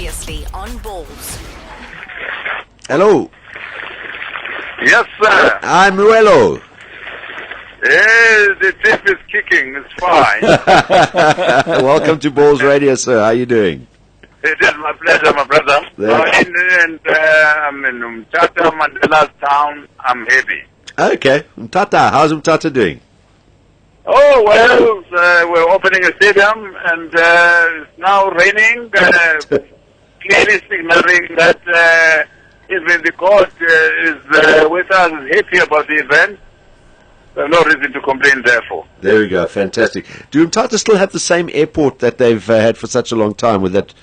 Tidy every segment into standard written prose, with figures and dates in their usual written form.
Previously on Balls. Hello. Yes, sir. I'm Mwelo. Yes, the tip is kicking. It's fine. Welcome to Balls Radio, sir. How are you doing? It is my pleasure, my brother. I'm in Umtata, Mandela's town. I'm happy. Okay. Mtata. How's Mtata doing? Oh, well, we're opening a stadium, and it's now raining, clearly signaling that even the court is with us, is happy about the event. There's no reason to complain, therefore. There we go. Fantastic. Do Mtata still have the same airport that they've had for such a long time with that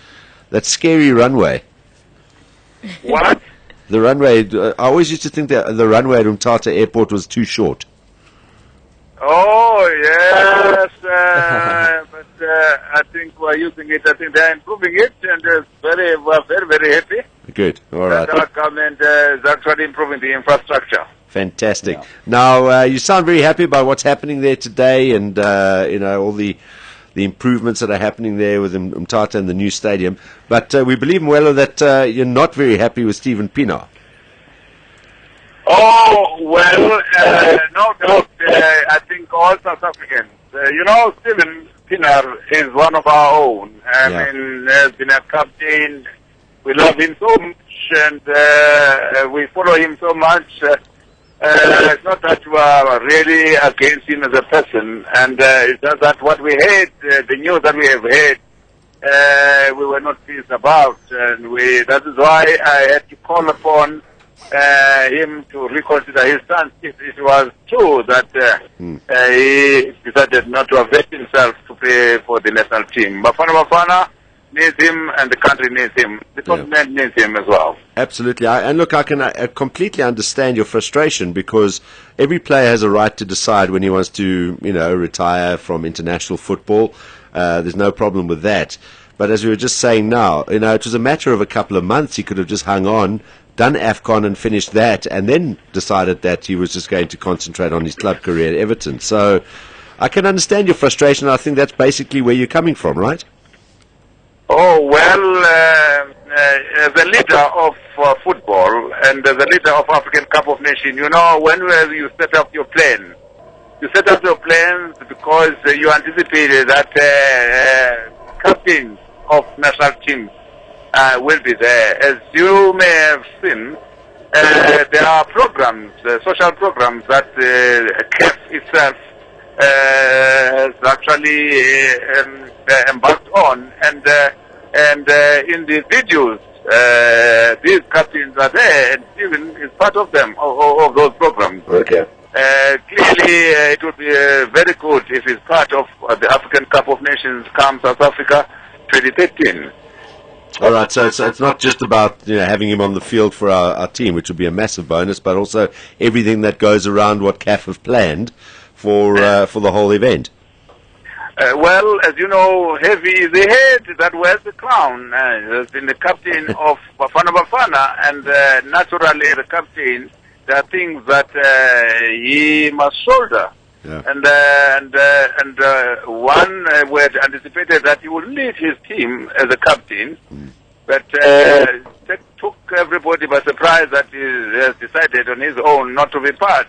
scary runway? What? The runway, I always used to think that the runway at Mtata Airport was too short. Oh, yes, but I think we're using it. I think they're improving it, and we're very, very happy. Good. All right. That our government is actually improving the infrastructure. Fantastic. Yeah. Now, you sound very happy about what's happening there today, and all the improvements that are happening there with Mtata and the new stadium. But we believe, Mwelo, that you're not very happy with Stephen Pienaar. Oh, well, no doubt. I think all South Africans, Stephen Pienaar is one of our own. I mean, has been a captain. We love him so much, and we follow him so much. It's not that we are really against him as a person, and it's just that what we heard, the news that we have heard, we were not pleased about, and that is why I had to call upon him to reconsider his stance if it was true that he decided not to avail himself to play for the national team. Bafana needs him, and the country needs him. The continent needs him as well. Absolutely. And look, I can completely understand your frustration, because every player has a right to decide when he wants to, retire from international football. There's no problem with that. But as we were just saying now, it was a matter of a couple of months. He could have just hung on, done AFCON and finished that, and then decided that he was just going to concentrate on his club career at Everton. So I can understand your frustration. I think that's basically where you're coming from, right? Oh, well, as a leader of football and as a leader of African Cup of Nations, when you set up your plan, you set up your plans because you anticipated that captains of national teams will be there. As you may have seen, there are programs, social programs that CAF itself has actually embarked on, and in the videos, these captains are there, and Stephen is part of them, of those programs. Okay. Clearly, it would be very good if he's part of the African Cup of Nations come South Africa 2013. All right, so it's not just about having him on the field for our team, which would be a massive bonus, but also everything that goes around what CAF have planned for the whole event. Well, as you know, Heavy is the head that wears the crown. He has been the captain of Bafana, and naturally the captain, there are things that he must shoulder. Yeah. And one we had anticipated that he would lead his team as a captain, but that took everybody by surprise that he has decided on his own not to be part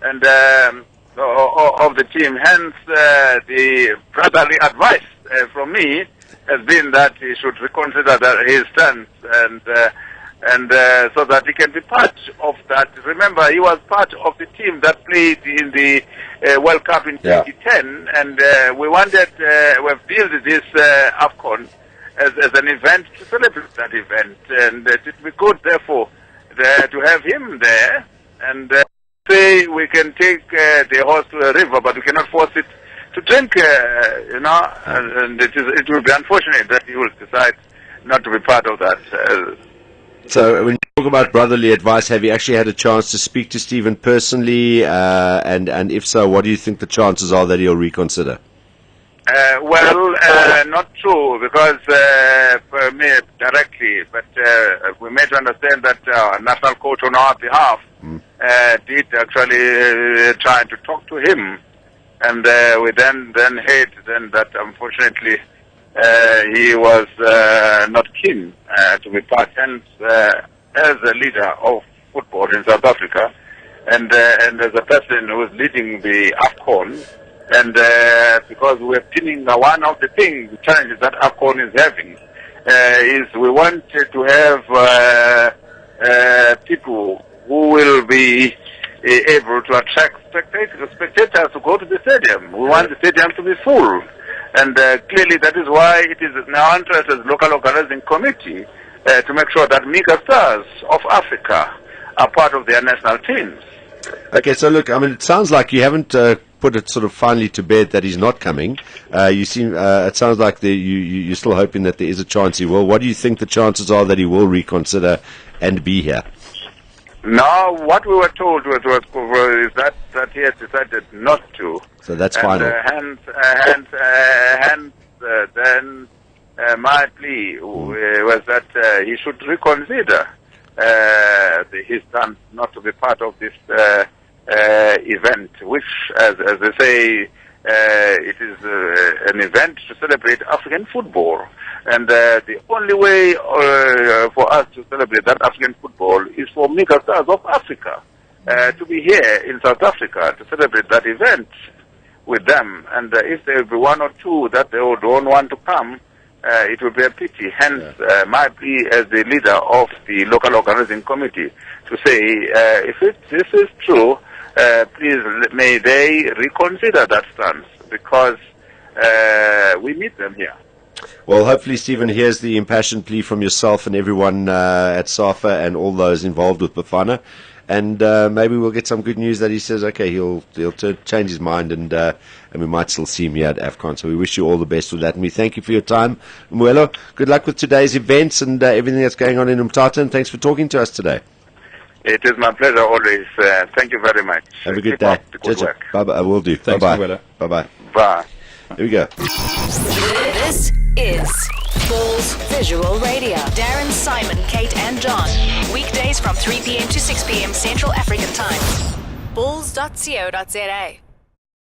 and of the team. Hence, the brotherly advice from me has been that he should reconsider his stance and so that he can be part of that. Remember, he was part of the team that played in the World Cup in 2010, and we wanted, we've built this AFCON as an event to celebrate that event, and it would be good, therefore, to have him there, and say we can take the horse to a river, but we cannot force it to drink, and it will be unfortunate that he will decide not to be part of that. So when you talk about brotherly advice, have you actually had a chance to speak to Stephen personally? And if so, what do you think the chances are that he'll reconsider? Not true, because for me directly, but we made to understand that our national coach on our behalf did actually try to talk to him, and we then heard that unfortunately he was not keen. to be part, hence, as a leader of football in South Africa, and as a person who is leading the AFCON, and because we're pinning one of the challenges that AFCON is having, is we want to have people who will be able to attract spectators to go to the stadium. We want the stadium to be full. And clearly that is why it is in our interest as local organizing committee to make sure that mega stars of Africa are part of their national teams. Okay, so look, I mean, it sounds like you haven't put it sort of finally to bed that he's not coming. You seem, it sounds like you're still hoping that there is a chance he will. What do you think the chances are that he will reconsider and be here? Now, what we were told is that he has decided not to. So that's final. Then my plea was that he should reconsider his stance not to be part of this event, which, as they say, it is an event to celebrate African football. And the only way for us to celebrate that African football is for mega stars of Africa to be here in South Africa to celebrate that event with them. And if there will be one or two that they don't want to come, it will be a pity. Hence, my plea as the leader of the local organizing committee to say, if this is true, please may they reconsider that stance, because we need them here. Well, hopefully, Stephen, here's the impassioned plea from yourself and everyone at SAFA and all those involved with Bafana. And maybe we'll get some good news that he says, okay, he'll change his mind, and we might still see him here at AFCON. So we wish you all the best with that. And we thank you for your time. Mwelo, good luck with today's events and everything that's going on in Umtata. And thanks for talking to us today. It is my pleasure always. Thank you very much. Have a good day. Good work. Bye-bye. I will do. Thanks, bye-bye. Mwelo. Bye-bye. Bye. Here we go. This is Balls Visual Radio. Darren, Simon, Kate and John. Weekdays from 3 p.m. to 6 p.m. Central African Time. Balls.co.za